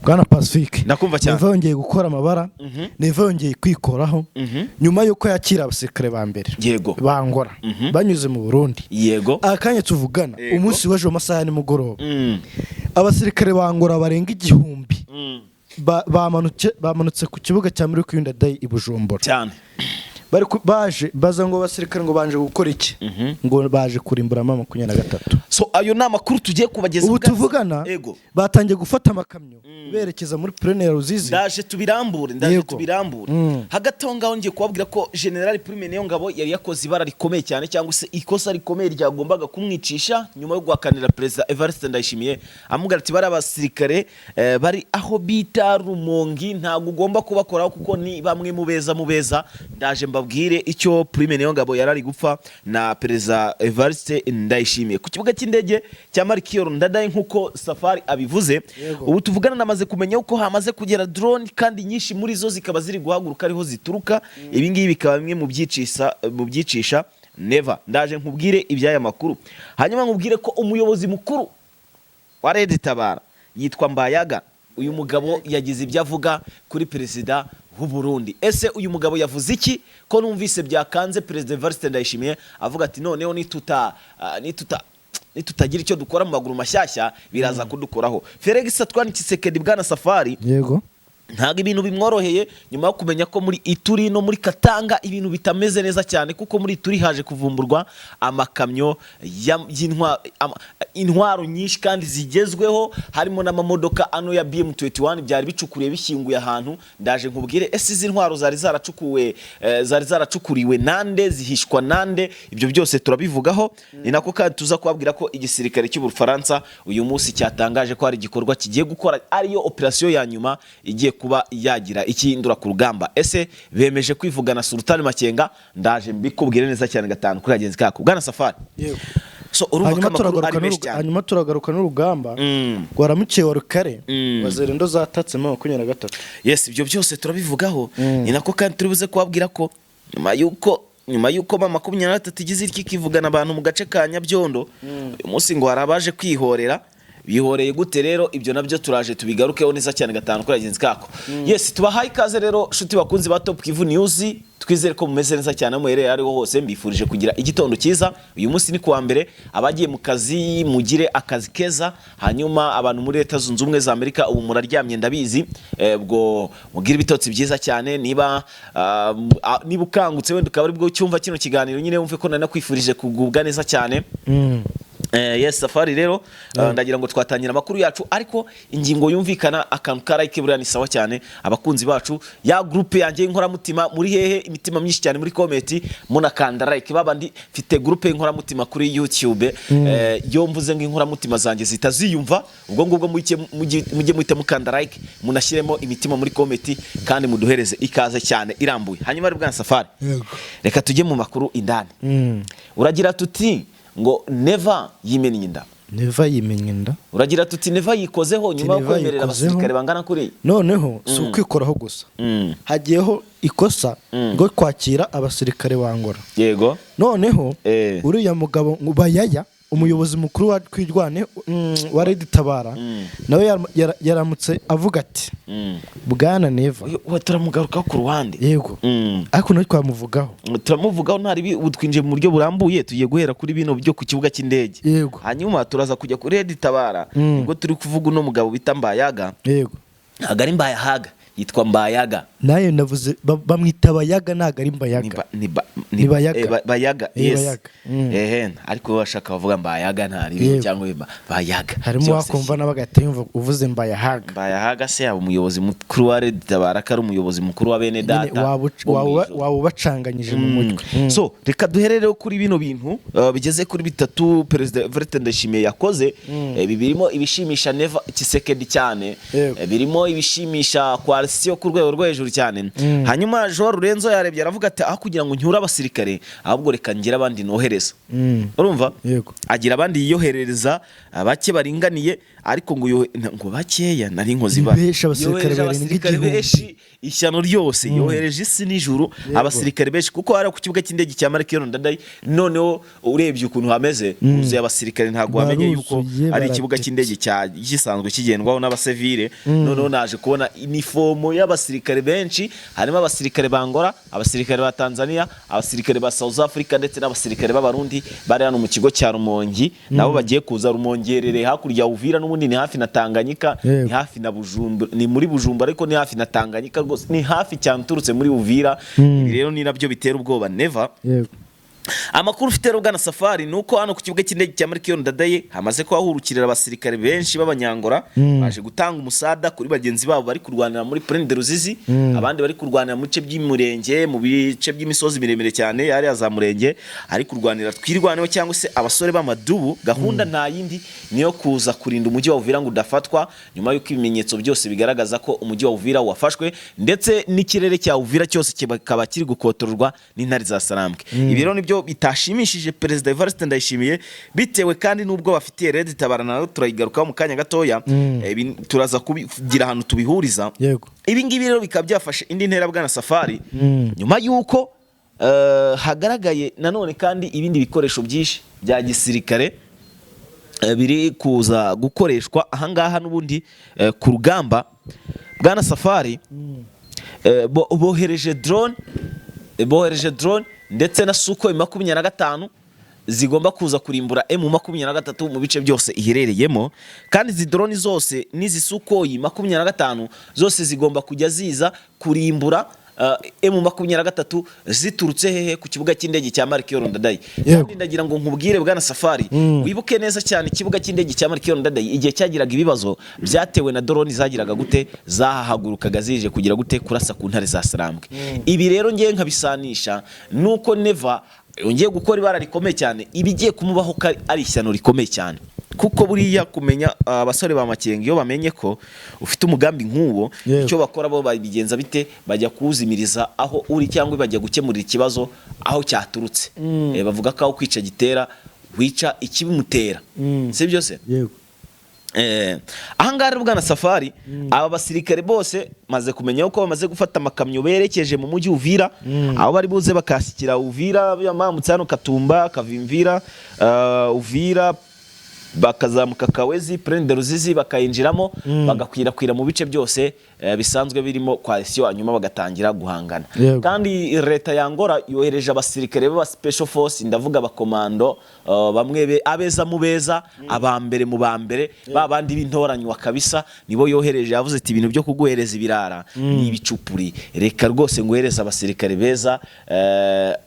Bwana Pacifique ndakumva cyane Neva yongeye gukora amabara Neva yongeye kwikoraho nyuma yuko yakira abasirikare ba mbere yego bangora banyuze mu Burundi yego akanya tuvugana umunsi w'ejo masaha ni mugoroba abasirikare bangora barenga igihumbi bamanutse ku kibuga cya muri Kwinda Day i Bujumbura cyane baje baza ngo basirikare ngo banje gukora iki ngo baje kurimbura mama 23 so ayo nama kuru tugiye kubageza ubu tuvugana batangiye gufata amakamyo berekeza muri Premier Ruzizi ndaje tubirambure hagati aho ngaho ngiye kubabwira ko General Prime Niyongabo yari yakoze ibara rikomeye cyane cyangwa se ikosa rikomeye ryagombaga kumwicisha nyuma yo guhakanira President Evariste Ndayishimiye amubwira ati bari abasirikare bari aho bita Rumongi ntago ugomba kubakoraho kuko ni bamwe mu beza ndaje mbabwire icyo Prime Niyongabo yarari gupfa na President Evariste Ndayishimiye ku kibuga cy'indege cya Markiyo Ndadaye nkuko Safari abivuze ubu tuvugana namaze kumenya uko hamaze kugera drone kandi nyinshi muri zo zikaba ziri guhaguruka ariho zituruka ibi ngibi bikaba bimwe mu byicisha Neva ndaje nkubwire ibyaya makuru hanyuma nkubwire ko umuyobozi mukuru wa Red Tabara yitwa Mbayaga uyu mugabo yagize ibyo avuga kuri Perezida w'u Burundi ese uyu mugabo yavuze iki ko numvise byakanze President Evariste Ndayishimiye avuga ati noneho nitutagira icyo dukora mu maguru mashyashya biraza kudukoraho Felix Antoine Tshisekedi Bwana Safari yego ntago ibintu bimworoheye nyuma yo kumenya ko muri Ituri no muri Katanga ibintu bitameze neza cyane kuko muri Ituri haje kuvumburwa amakamyo intwaro nyinshi kandi zigezweho harimo n'amamodoka ano ya BM21 byari bicukuriye bishyinguye ahantu ndaje nkubwire ese izi ntwaro zari zaracukuriwe nande zihishwa nande ibyo byose turabivugaho ni nako kandi tuza kubabwira ko igisirikare cy'u Bufaransa uyu munsi cyatangaje ko hari igikorwa kigiye gukora ariyo operation ya nyuma igiye kuba yagira ikihindura ku rugamba ese bemeje kwivugana Sultan Makenga ndaje mbikubwire neza cyane gatanu kuri agenzi kako Bwana Safari yego so hanyuma turagaruka n'urugamba rwaramukiye wa Rukare wazerendo zatatse mu 23 yes ibyo byose turabivugaho ni nako kandi turibuze kubabwira ko nyuma yuko mama 23 igize iki kivugana abantu mu gace ka Nyabyondo uyu munsi ngo harabaje kwihorera bihoreye gute rero ibyo nabyo turaje tubigarukeho neza cyane gatanu kuri agenzi kako yes tubahaye ikaze rero shuti bakunzi ba Top Kivu News twizere ko mumeze neza cyane muhereye ariho hose mbifurije kugira igitondo cyiza uyu munsi ni kuwa mbere abagiye mu kazi mugire akazi keza hanyuma abantu muri Leta Zunze Ubumwe za Amerika ubu muraryamye ndabizi bwo mugira ibitotsi byiza cyane niba ukangutse wenda ukaba ari bwo cyumva kino kiganiro nyine wumve ko nana kwifurije kugubwa neza cyane yes Safari rero ndagira ngo twatangira amakuru yacu ariko ingingo yumvikana akantu karayike buriya ni sawa cyane abakunzi bacu ya groupe yanjye inkoramutima muri hehe imitima myinshi cyane muri comment munakanda like babandi mfite groupe inkoramutima kuri YouTube yo mvuze ngo inkoramutima zanjye zitaziyumva ubwo ngubwo mujye muhita mukanda like munashyiremo imitima muri comment kandi muduhereze ikaze cyane irambuye hanyuma ari Bwana Safari reka tujye mu makuru indani uragira tuti ngo Neva yimennye inda uragira tuti Neva yikozeho nyuma yo kwemerera abasirikare bangana kuri noneho si ukwikoraho gusa hagiyeho ikosa ngo kwakira abasirikare bangora yego noneho uriya mugabo Bayaya umuyobozi mukuru wa Twirwane wa Red Tabara nawe yaramutse avuga ati Bwana Neva turamugaruka ku ruhande yego ariko no turamuvugaho ntari utwinje mu buryo burambuye tugiye guhera kuri bino byo ku kibuga cy'indege yego hanyuma turaza kujya kuri Red Tabara ngo turi kuvuga no mugabo bita Mbayaga yego agari Mbayaga yitwa Mbayaga nayo navuze bamwita Bayaga naga ari Mbayaga ni Bayaga yes ariko bashaka bavuga Mbayaga ntari cyangwa Bayaga harimo wakumva n'abagatemva uvuze Mbayaga se yaba umuyobozi mukuru wa Red Tabara kari umuyobozi mukuru wa bene data wabacanganyije mu mutwe so reka duherere kuri bino bintu bigeze kuri bitatu President Evariste Ndayishimiye yakoze birimo ibishimisha Neva Tshisekedi cyane birimo ibishimisha coalition ku rwego rwo hejuru cyane hanyuma Joao Lorenzo yarebye aravuga ati aho kugira ngo nyura abasirikare ahubwo reka ngira abandi nohereza urumva yego agira abandi yiyoherereza bake baringaniye ariko ngo bakeya nari nkozi yohereje abasirikare benshi ishyano ryose yohereje isi n'ijuru abasirikare benshi kuko hari ku kibuga cy'indege cya Melchior Ndadaye noneho urebye ukuntu hameze uzuye abasirikare ntago wamenye yuko ari ikibuga cy'indege gisanzwe kigendwaho n'abasivile noneho naje kubona uniform y'abasirikare benshi harimo abasirikare ba Angola abasirikare ba Tanzania abasirikare ba South Africa ndetse n'abasirikare b'abarundi bari hano mu kigo cya Rumongi nabo bagiye kuza Rumongerere hakurya Uvira n'ubundi ni hafi na Tanganyika ni hafi na Bujumbura ni muri Bujumbura ariko ni hafi na Tanganyika rwose ni hafi cyane turutse muri Uvira ibi rero ni nabyo bitera ubwoba Neva amakuru ufite rero Bwana Safari nuko hano ku kibuga cy'indege cya Melchior Ndadaye hamaze kuhahurukirira abasirikare benshi b'abanyangora baje gutanga umusada kuri bagenzi babo bari kurwanira muri Plaine de Ruzizi abandi bari kurwanira mu bice by'imurenge mu bice by'imisozi miremire cyane yari azamurenge ari kurwanira twirwaneho cyangwa se abasore b'amadubu gahunda nta yindi niyo kuza kurinda umujyi wa Uvira ngo udafatwa nyuma y'uko ibimenyetso byose bigaragaza ko umujyi wa Uvira wafashwe ndetse n'ikirere cya Uvira cyose kikaba kiri gukotorwa n'intare za Sarambwe ibi rero nibyo bitashimishije Perezida Evariste Ndayishimiye bitewe kandi nubwo bafitiye Red Tabara nayo turayigarukaho mu kanya gatoya turaza kugira ahantu tubihuriza ibi ngibi rero bikaba byafashe indi ntera Bwana Safari nyuma y'uko hagaragaye nanone kandi ibindi bikoresho byinshi bya gisirikare biri kuza gukoreshwa ahangaha n'ubundi ku rugamba Bwana Safari bohereje drone ndetse na Sukhoi 25 zigomba kuza kurimbura M23 mu bice byose iherereyemo kandi izi drone zose n'izi Sukhoi 25 zose zigomba kujya ziza kurimbura M23 ziturutse hehe ku kibuga cy'indege cya Melchior Ndadaye kandi ndagira ngo nkubwire Bwana Safari wibuke neza cyane ikibuga cy'indege cya Melchior Ndadaye igihe cyagiraga ibibazo byatewe na drone zagiraga gute zahahagurukaga zije kugira gute kurasa ku ntare za Sarambwe ibi rero ngiye nkabisanisha nuko Neva yongeye gukora ibara rikomeye cyane ibigiye kumubaho ari ishyano rikomeye cyane kuko buriya kumenya abasore ba Makenga iyo bamenye ko ufite umugambi nk'uwo icyo bakora bo babigenza bite bajya kuwuzimiriza aho uri cyangwa bajya gukemurira ikibazo aho cyaturutse bavuga ko aho kwica gitera wica ikibimutera si byo se ahangaha rero Bwana Safari aba basirikare bose maze kumenya uko bamaze gufata amakamyo berekeje mu mujyi Uvira aho bari buze bakashyikira Uvira yamamutse hano Katumba Kavimvira Uvira bakazamuka Kawezi Plaine de Ruzizi bakayinjiramo bagakwirakwira mu bice byose bisanzwe birimo coalition hanyuma bagatangira guhangana kandi leta ya Angola yohereje abasirikare b'aba special force ndavuga abakomando bamwe abeza mu beza abambere mu bambere babandi b'intoranywa kabisa nibo yohereje yavuze ati ibintu byo kuguhereza ibirara ni ibicupuri reka rwose ngohereza abasirikare beza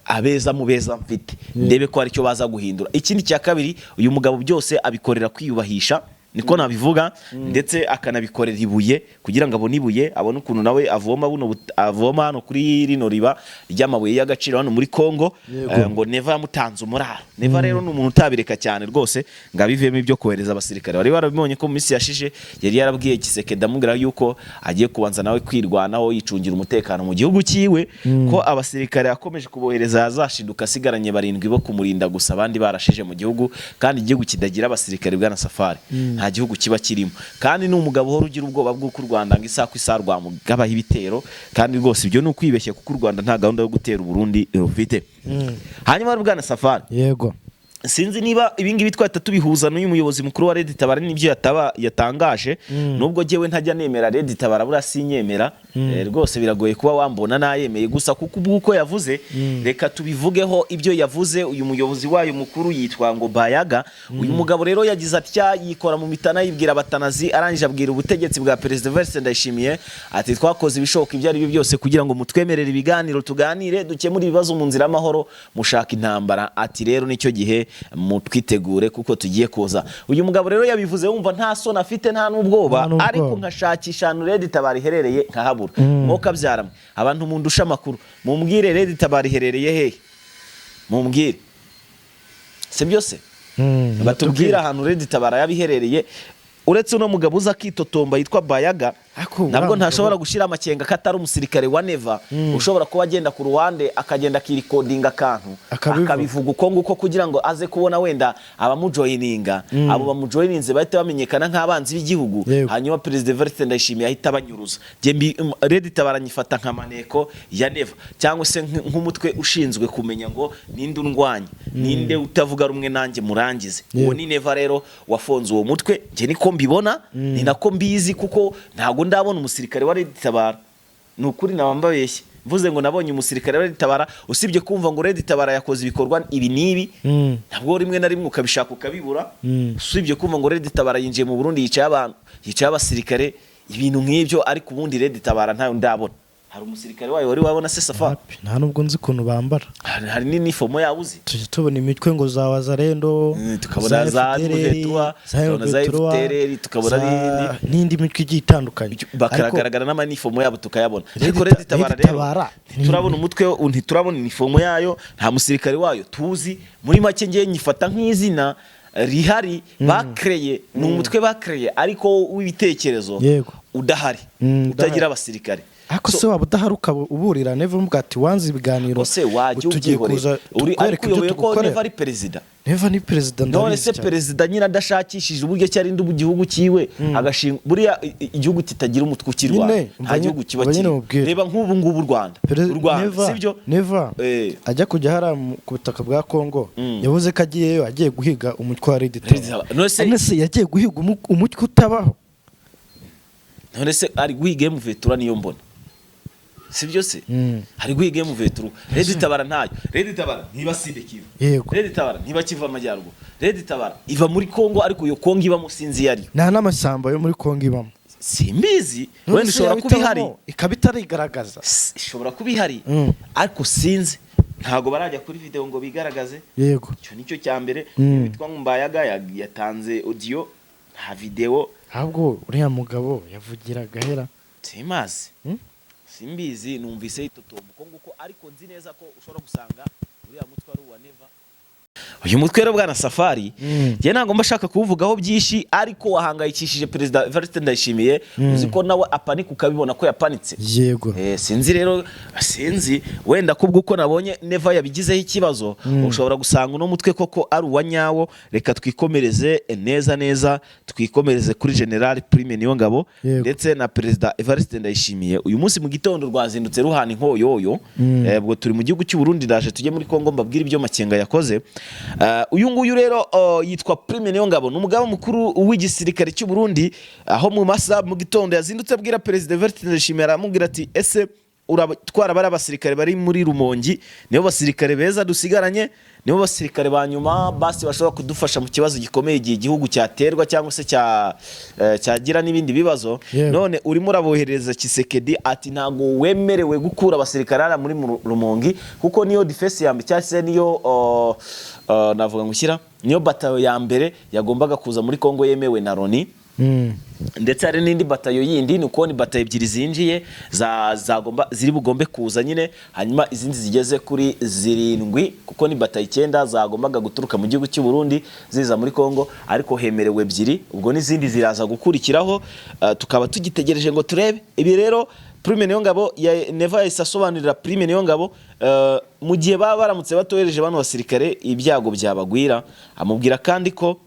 abeza mu beza mfite ndebe ko ari cyo baza guhindura ikindi cya kabiri uyu mugabo byose abikorera kwiyubahisha niko nabivuga ndetse akanabikorera ibuye kugira ngo abone ibuye abone ukuntu nawe avoma hano kuri rino riba ry'amabuye y'agaciro hano muri Kongo ngo Neva yamutanze umuraro Neva rero ni umuntu utabireka cyane rwose ngo abivemo ibyo kohereza abasirikare bari barabibonye ko mu minsi yashije yari yarabwiye Kisekedi amubwira yuko agiye kubanza nawe kwirwanaho yicungira umutekano mu gihugu cyiwe ko abasirikare yakomeje kubohereza yazashiduka asigaranye barindwi bo kumurinda gusa abandi barashije mu gihugu kandi igihugu kidagira abasirikare Bwana Safari nta gihugu kiba kirimo kandi n'umugabo ho rugira ubwoba bw'uko u Rwanda ngisa kwisarwa mu gabaho ibitero kandi rwose ibyo ni ukwibeshya kuko u Rwanda nta gahunda yo gutera Burundi rufite hanyuma Bwana Safari yego sinzi niba ibingibi twahita tubihuza n'uyu muyobozi mukuru wa Red Tabara n'ibyo yatangaje nubwo jewe ntajya nemera Red Tabara bura sinyemera rwose biragoye kuba wambona nayemeye gusa kuko ubwo yavuze reka tubivugeho ibyo yavuze uyu muyobozi wayo mukuru yitwa ngo Bayaga uyu mugabo rero yagize atya yikora mu mitana yibwira abatanazi arangije abwira ubutegetsi bwa Perezida Evariste Ndayishimiye ati twakoze ibishoboka ibyo ari byo byose kugira ngo mutwemerere ibiganiro tuganire dukemure ibibazo mu nzira y'amahoro mushaka intambara ati rero nicyo gihe mutwitegure kuko tugiye kuza uyu mugabo rero yabivuze wumva nta sona afite nta n'ubwoba ariko nkashakisha Red Tabara iherereye nkahabura mwoka byaramwe abantu mundusha makuru mumbwire Red Tabara iherereye hehe mumbwire se byose batubwira ahantu Red Tabara yabiherereye uretse uno mugabo uza kitotomba yitwa Bayaga nabwo ntashobora gushira amakenga katari umusirikare wa Neva ushobora kuba agenda ku ruhande akagenda kirikodinga akantu akabivuga uko nguko kugira ngo aze kubona wenda abamujoyininga abo bamujoyininze bahita bamenyekana nk'abanzi b'igihugu hanyuma President Evariste Ndayishimiye ahita abanyuruza Red Tabara nyifata nka maneko ya Neva cyangwa se nk'umutwe ushinzwe kumenya ngo ninde undwanya ninde utavuga rumwe nanjye murangize uwo ni Neva rero wafonze uwo mutwe nje niko mbibona ni nako mbizi kuko ntago ndabona umusirikare wa Red Tabara nukuri nabambabeshye mvuze ngo nabonye umusirikare wa Red Tabara usibye kumva ngo Red Tabara yakoze ibikorwa ibi nibi ntabwo rimwe na rimwe ukabishaka ukabibura usibye kumva ngo Red Tabara yinjiye mu Burundi yicaye abasirikare ibintu nk'ibyo ariko ubundi Red Tabara ntayo ndabona hari umusirikare wayo wari wabona se Safari nta nubwo nzi kuntu bambara hari nini fomo yabuze tubona imitwe ngo za Wazalendo tukabona za Vetua za FTR tukabona n'indi mitwe igiye itandukanye bakagaragara n'amanifomo yabo tukayabona ariko Red Tabara rero turabona umutwe ntiturabona inifomo yayo nta musirikare wayo tuzi muri make ngiye nyifata nk'izina rihari bakreye ni umutwe bakreye ariko w'ibitekerezo udahari utagira abasirikare ako se waba udaharuka uburira Neva mvuga ati wanze ibiganiro se wajye ubyihorera uri ariko ko Neva ari president Neva ni president none se president nyina adashakishije uburyo cyari ndi mu gihugu kiwe agashinga buriya igihugu kitagira umutwe ukirwa nta gihugu kiba kiri reba nk'ubu ngubu u Rwanda sibyo Neva ajya kujya hara ku butaka bwa Kongo yavuze ko agiyeyo agiye guhiga umutwe wa Red Tabara none se yagiye guhiga umutwe utabaho none se ari guhiga Vetura niyo mbona sibyo se hari guhiga Vetura Red Tabara ntayo Red Tabara ntiba side kiva Red Tabara ntiba kiva amajyaruguru Red Tabara iva muri Kongo ariko yo Kongo iba musinzi yari nta n'amashyamba yo muri Kongo ibamo simbizi wenda ishobora kuba ihari ikabitari igaragaza ishobora kuba ihari ariko sinzi ntago barajya kuri video ngo bigaragaze cyo nicyo cyambere bitwa Ngumbayaga yatanze audio nta video ahubwo uriya mugabo yavugiraga hera simazi simbizi numvise itotombo nguko ariko nzi neza ko ushobora gusanga uriya mutwe ari uwa Neva uyu mutwe rero bwana Safari je ntago mbashaka kuvugaho byinshi ariko wahangayikishije President Evariste Ndayishimiye uzi ko nawe apanika ukabibona ko yapanitse yego sinzi rero sinzi wenda kubwo uko nabonye Neva yabigizeho ikibazo ushobora gusanga uno mutwe koko ari uwa nyawo reka twikomereze neza twikomereze kuri General Prime Niyongabo ndetse na President Evariste Ndayishimiye uyu munsi mu gitondo rwazindutse ruhana inkoyoyo ubwo turi mu gihugu cy'u Burundi daje tujye muri Kongo mbabwira ibyo Makenga yakoze uyu nguyu rero yitwa Prime Niyongabo n'umugaba mukuru w'igisirikare cy'u Burundi aho mu masa mu gitondo yazindutse abwira President Evariste Ndayishimiye aramubwira ati ese uratwara bari abasirikare bari muri Rumongi nibo basirikare beza dusigaranye nibo basirikare banyuma basi bashobora kudufasha mu kibazo gikomeye igihe igihugu cyaterwa cyangwa se cyagira n'ibindi bibazo none urimo urabohereza Kisekedi ati ntago wemerewe gukura abasirikare ara muri Rumongi kuko niyo defense yambe cyase niyo navuga ngushyira niyo batayo ya mbere yagombaga kuza muri Kongo yemewe na Loni ndetse hari n'indi batayo yindi nuko ni batayo ebyiri zinjiye zagomba ziri bugombe kuza nyine hanyuma izindi zigeze kuri 7 kuko ni batayo 9 zagombaga guturuka mu gihugu cy'u Burundi ziza muri Kongo ariko hemerewe ebyiri ubwo n'izindi ziraza gukurikiraho tukaba tugitegereje ngo turebe ibi rero Prime Niyongabo ya Neva isasobanurira Prime Niyongabo mu gihe baba baramutse batohereje bano basirikare ibyago byabagwira amubwira kandi ko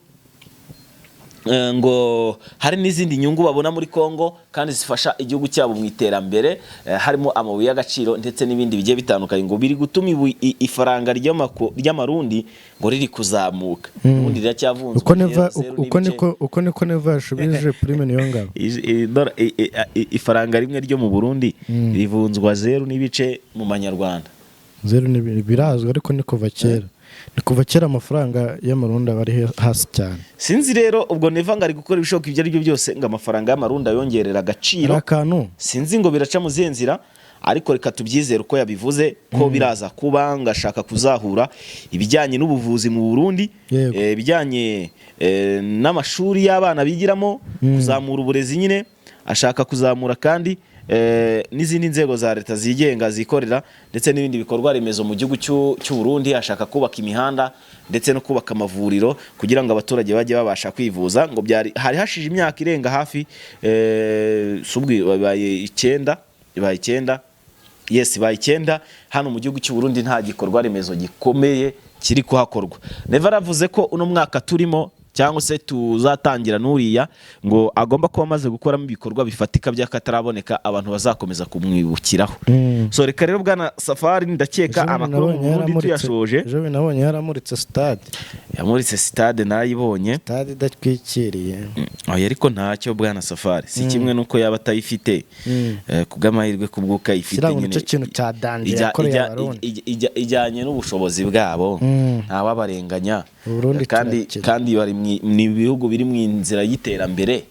ngo hari n'izindi nyungu babona muri Kongo kandi zifasha igihugu cyabo mu iterambere harimo amabuye y'agaciro ndetse n'ibindi bigiye bitandukanye ngo biri gutuma ifaranga ry'amarundi ngo riri kuzamuka ubundi riracyavunzwe uko niko Neva yashubije Prime Niyongabo ifaranga rimwe ryo mu Burundi rivunzwa 0 n'ibice mu manyarwanda 0 birazwe ariko ni kuva kera ni kuva kera amafaranga y'amarundi bari hasi cyane sinzi rero ubwo Neva ngari gukora ibishoboka ibyo ari byo byose ngo amafaranga y'amarundi yongerera agaciro sinzi ngo biraca mu zenzira ariko reka tubyizere uko yabivuze ko biraza kuba ngashaka kuzahura ibijyanye n'ubuvuzi mu Burundi ibijyanye n'amashuri y'abana bigiramo kuzamura uburezi nyine ashaka kuzamura kandi n'izindi nzego za leta zigenga zikorera ndetse n'ibindi bikorwa remezo mu gihugu cy'u Burundi. Ashaka kubaka imihanda ndetse no kubaka amavuriro kugira ngo abaturage bajye babasha kwivuza. Ngo hari hashije imyaka irenga hafi babaye 9 hano mu gihugu cy'u Burundi nta gikorwa remezo gikomeye kiri kuhakorwa. Neva aravuze ko uno mwaka turimo cyangwa se tuzatangira n'uriya ngo agomba kuba amaze gukoramo ibikorwa bifatika by'akataraboneka abantu bazakomeza kumwibukiraho. So reka rero bwana Safari ndakeka amakuru mu Burundi tuyashoje. Ejo binabonye yaramuritse stade. Yamuritse stade narayibonye. Stade idatwikiriye. Ariko ntacyo bwana Safari. Si kimwe nuko yaba atayifite kubw'amahirwe kubwuka ifite nyine. Cyo kintu cya dandi yakoreye abarundi. Ijyanye n'ubushobozi bwabo nta wabarenganya. Kandi bari ni ibihugu biri mu inzira y'iterambere.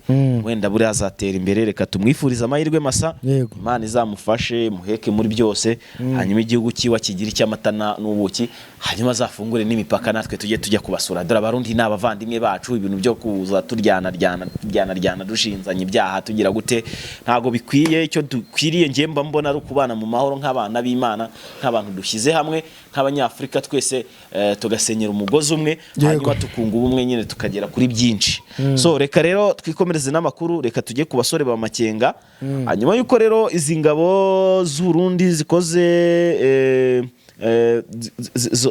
Wenda buri azatera imbere. Reka tumwifuriza amahirwe masa. Imana izamufashe muheke muri byose. Hanyuma igihugu kiwa kigira icy'amata n'ubuki. Hanyuma azafungure n'imipaka natwe tujya kubasura. Dore abarundi n'abavandimwe bacu ibintu byo kuza turyana dushinzanye ibyaha tugira gute ntago bikwiye. Icyo dukwiriye ngiye mbona ari kubana mu mahoro nk'abana b'Imana, nk'abantu dushyize hamwe nk'abanyafrika twese tugasenyera umugozi umwe. Hanyuma tukunga ubumwe nyine tukagera kuri byinshi. So reka rero twikomereze n'amakuru. Reka tujye ku basore ba Makenga. Hanyuma yuko rero izi ngabo z'u Burundi zikoze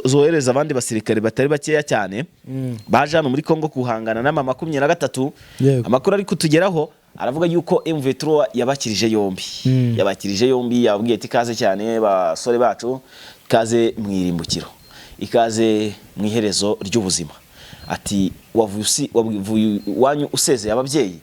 zohereza abandi basirikare batari bakeya cyane baje hano muri Kongo kuhangana na M23. Amakuru ari kutugeraho aravuga yuko M23 yabakirije yombi yabwiye ati kaze cyane basore bacu, kaze mwirimbukiro, ikaze mwiherezo ry'ubuzima. Ati wavuye wanyu usezeye ababyeyi.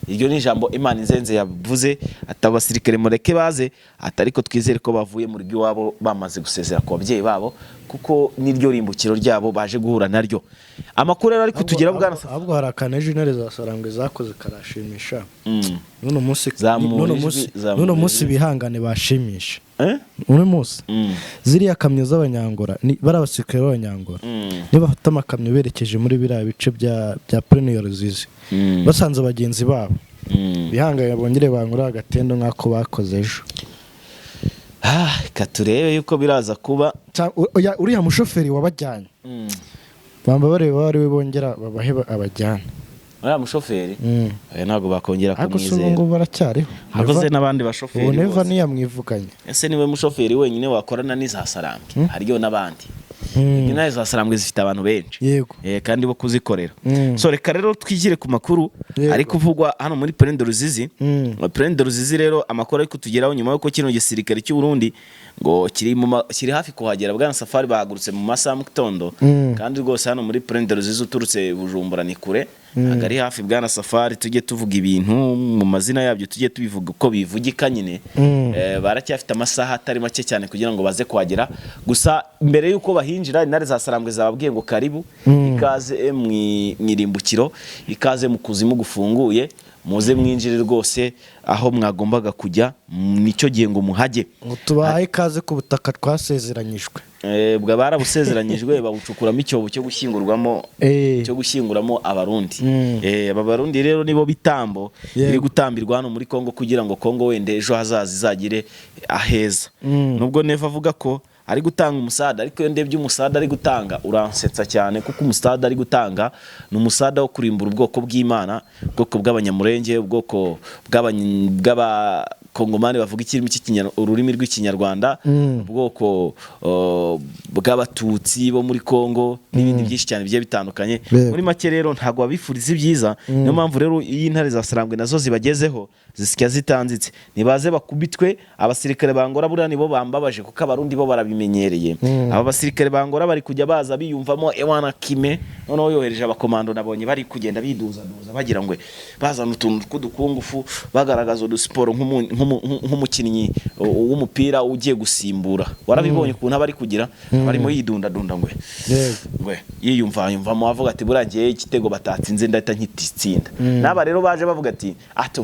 Iryo ni ijambo Imana inzenze yavuze. Atabasirikare mureke baze atariko twizere ko bavuye mu rugo wabo bamaze gusezera ku babyeyi babo kuko niryo rimbukiro ryabo baje guhura naryo. Amakuru rero ari kutugera bwana ahubwo hari akaneje intare za Sarangwe zakoze karashimisha. None munsi bihangane bashimisha. None munsi ziriya kamyo z'abanyangora bari abasirikare b'abanyangora niba bafite amakamyo berekeje muri biriya bice bya Premier Ruzizi basanze abagenzi babo bihangane bongere bangura agatendo nk'ako bakoze ejo. Katurebe yuko biraza kuba uriya mushoferi wabajyanye bamba bareba bari bongera babahe abajyana. Uriya mushoferi ntabwo bakongera kumwizera. Ariko ngo baracyariho. Hakoze n'abandi bashoferi. Ubu Neva niyamwivuganye. Ese niwe mushoferi wenyine wakorana n'iza Sarambwe. Hariyo n'abandi. Inaye za Sarambwe zifite abantu benshi. Yego. Kandi bo kuzikorera. So reka rero twigire ku makuru ari kuvugwa hano muri Prendre Ruzizi. Prendre Ruzizi rero amakuru ari kutugeraho nyuma yuko kino gisirikare cy'u Burundi ngo kiri hafi kuhagera. Bwana Safari bahagurutse mu masaha mu gitondo kandi rwose hano muri Prendre Ruzizi uturutse Bujumbura ni kure. Agari hafi bwana Safari tujye tuvuga ibintu mu mazina yabyo tujye tubivuga uko bivugika nyine. Baracyafite amasaha atari make cyane kugira ngo baze kuhagera. Gusa mbere yuko bahinjira intare za Sarambwe zababwiye ngo karibu ikaze mwirimbukiro, ikaze mu kuzimu gufunguye, muze mwinjire rwose aho mwagombaga kujya nicyo gihe ngo muhage. Tubahaye ikaze ku butaka twasezeranyijwe. Bwa barabusezeranyijwe babucukuramo icyobo cyo gushyinguramo abarundi. Aba barundi rero nibo bitambo biri gutambirwa hano muri Kongo kugira ngo Kongo wende ejo hazaza izagire aheza. Nubwo Neva avuga ko ari gutanga umusada, ariko iyo ndebye umusada ari gutanga uransetsa cyane kuko umusada ari gutanga ni umusada wo kurimbura ubwoko bw'Imana, ubwoko bw'abanyamurenge, ubwoko bw'abakongomani bavuga ururimi rw'ikinyarwanda, ubwoko bw'abatutsi bo muri Kongo n'ibindi byinshi cyane bigiye bitandukanye. Muri make rero ntago babifuriza ibyiza. Niyo mpamvu rero iyi intare za Sarambwe nazo zibagezeho zisya zitanzitse nibaze bakubitwe. Abasirikare bangora buriya nibo bambabaje kuko abarundi bo barabimenyereye. Aba basirikare bangora bari kujya baza biyumvamo ewana kime, noneho yohereje abakomando nabonye bari kugenda biduza bagira ngo bazana utuntu tw'udukungufu bagaragaza udusiporo nk'umukinnyi w'umupira ugiye gusimbura. Warabibonye ukuntu abari kugira barimo yidundadunda ngwe yiyumvamo avuga ati buragiye igitego batatsinze ndahita nkitsinda. Naba rero baje bavuga ati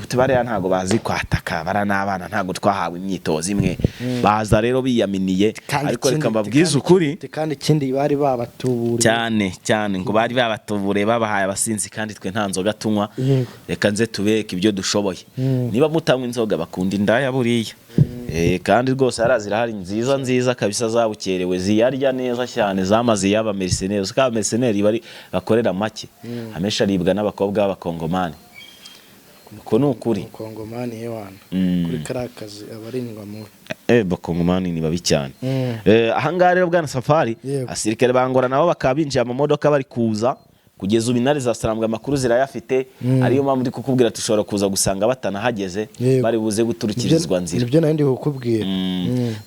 tubare ntago bazi kwataka bara n'abana ntago twahawe imyitozo imwe baza rero biyaminiye ariko reka mbabwize ukuri kandi ikindi bari babatuburiye cyane ngo bari babatuburiye babahaye abasinzi kandi twe nta nzoga tunywa reka nze tubeke ibyo dushoboye niba mutanywa inzoga bakunda indaya buriya kandi rwose zirahari nziza kabisa zabukerewe ziyarya neza cyane zamaze yaba mercenaires ka mercenaires bari bakorera make amesha aribwa n'abakobwa b'abakongomani ko nukuri Kongomani yewana kuri karakazi abarindwa mu bakongomani ni babi cyane ahangaha rero bwana Safari asirikare bangora nabo bakabinjiye mu modoka bari kuza kugeza ubu intare za Sarambwe amakuru zirayafite ariyo mpamvu ndi kukubwira tushobora kuza gusanga batanahageze bari buze guturikirizwa nzira nibyo nandi kukubwira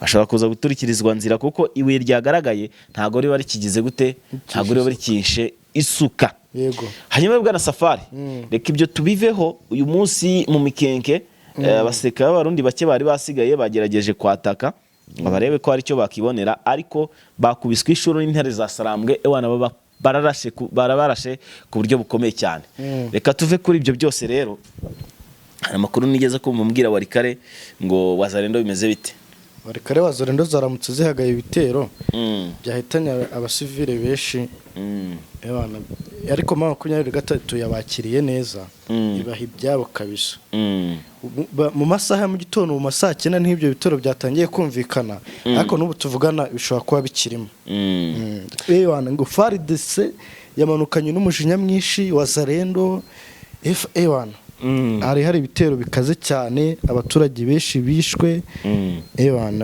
bashobora kuza guturikirizwa nzira kuko ibuye ryagaragaye ntago riba rikigize gute ntago riba rikinshe isuka hanyuma bwana Safari reka ibyo tubiveho uyu munsi mu mikenke abasirikare b'abarundi bake bari basigaye bagerageje kwataka ngo barebe ko hari icyo bakibonera ariko bakubiswe ishuro n'intare za Sarambwe ewana barabarashe ku buryo bukomeye cyane reka tuve kuri ibyo byose rero hari amakuru nigeze kumva mbwira Warikare ngo Wazalendo bimeze bite Warikare Wazalendo zaramutse zihagaye ibitero byahitanye abasivile benshi ariko 23 yabakiriye neza ibaha ibyabo kabisa mu masaha ya mu gitondo mu masaha 9 n'ibyo bitero byatangiye kumvikana ariko n'ubu tuvugana bishobora kuba bikirimo ngo FARDC yamanukanye n'umujinya mwinshi Wazalendo hari ibitero bikaze cyane abaturage benshi bishwe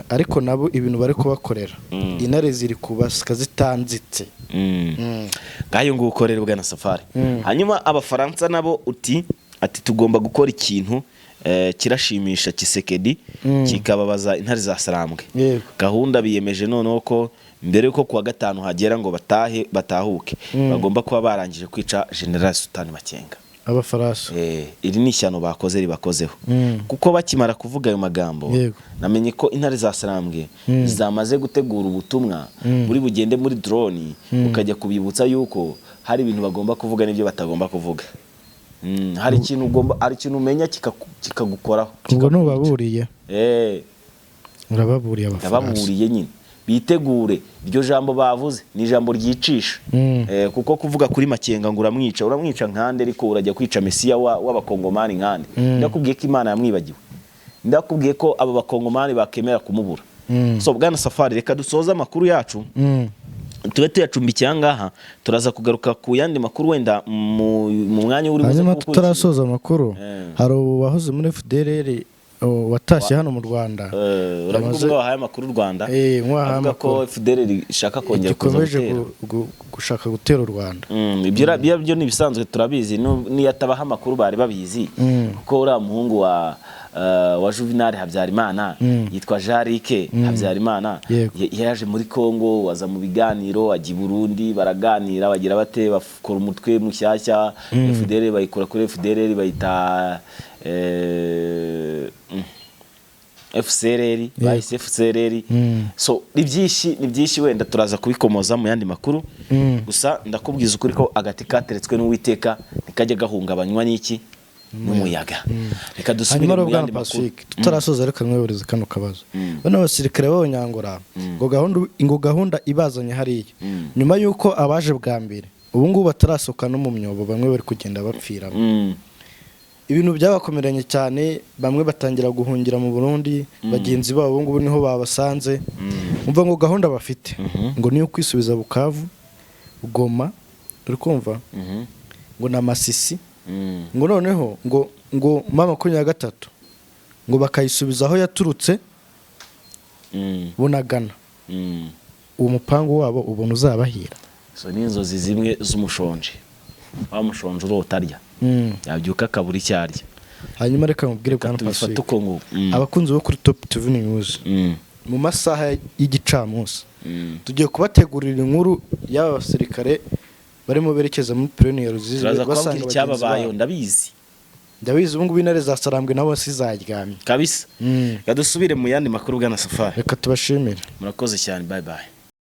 ariko nabo ibintu bari kubakorera intare ziri kubasika zitanzitse ngayo ngukorera bwana Safari hanyuma abafaransa nabo ati tugomba gukora ikintu kirashimisha Kisekedi kikababaza intare za Sarambwe gahunda biyemeje noneho ko mbere yuko kuwa gatanu hagera ngo batahuke bagomba kuba barangije kwica General Sultan Makenga abafarasa iri ni ishyano bakoze ribakozeho kuko bakimara kuvuga ayo magambo namenye ko intare za Sarambwe zamaze gutegura ubutumwa buri bugende muri drone ukajya kubibutsa yuko hari ibintu bagomba kuvuga n'ibyo batagomba kuvuga hari ikintu umenya kikagukoraho ngo nubaburiye urababuriye abafarasa baburiye nyine bitegure iryo jambo bavuze ni ijambo ryicisha kuko kuvuga kuri Makenga ngo uramwica nkande ariko urajya kwica Mesiya w'abakongomani nkande ndakubwiye ko Imana yamwibagiwe ndakubwiye ko aba bakongomani bakemera kumubura so bwana Safari reka dusoza amakuru yacu tube tuyacumbikiye ahangaha turaza kugaruka ku yandi makuru wenda mu mwanya uri buze kuko tutarasoza amakuru hari uwahoze muri FDLR watashye hano mu Rwanda uravuga ngo wahaye amakuru Rwanda avuga ko FDLR ishaka kongera gushaka gutera u Rwanda ibyo ni bisanzwe turabizi niyatabaha amakuru bari babizi kuko uriya muhungu wa Juvenal Habyarimana yitwa Jarike Habyarimana yaje muri Kongo waza mu biganiro ajya i Burundi baraganira bagira bate bakora umutwe mushyashya FDLR bayikora kuri FDLR bayita FCLR bahise FCLR so ni byinshi wenda turaza kubikomoza mu yandi makuru gusa ndakubwiza ukuri ko agati kateretswe n'Uwiteka nikajya gahungabanywa n'iki n'umuyaga reka dusubire mu yandi makuru tutarasoza reka mwebereze kano kabazo bano basirikare b'Abanyangora ngo gahunda ibazanye hariya nyuma yuko abaje bwa mbere ubu ngubu batarasoka no mu myobo bamwe bari kugenda bapfiramo ibintu byabakomeranye cyane bamwe batangira guhungira mu Burundi bagenzi babo ngubu niho babasanze umva ngo gahunda bafite ngo niyo kwisubiza Bukavu Goma uri kumva ngo na Masisi ngo noneho ngo mama 23 ngo bakayisubiza aho yaturutse Bunagana uwo mupango wabo ubona uzabahira so n'inzozi zimwe z'umushonje bamushonje urotarya yabyuka kaburi cyarya hanyuma reka mubwire bwana Pacifique abakunzi bo kuri Top TV News mu masaha y'igicamunsi tugiye kubategurira inkuru y'aba basirikare barimo berekeza muri Pioneer Ruzizi basanga cyababayo ndabizi ubu ngubu intare za Sarambwe nabo sizaryamye kabisa yadusubire mu yandi makuru bwana Safari reka tubashimire murakoze cyane bye bye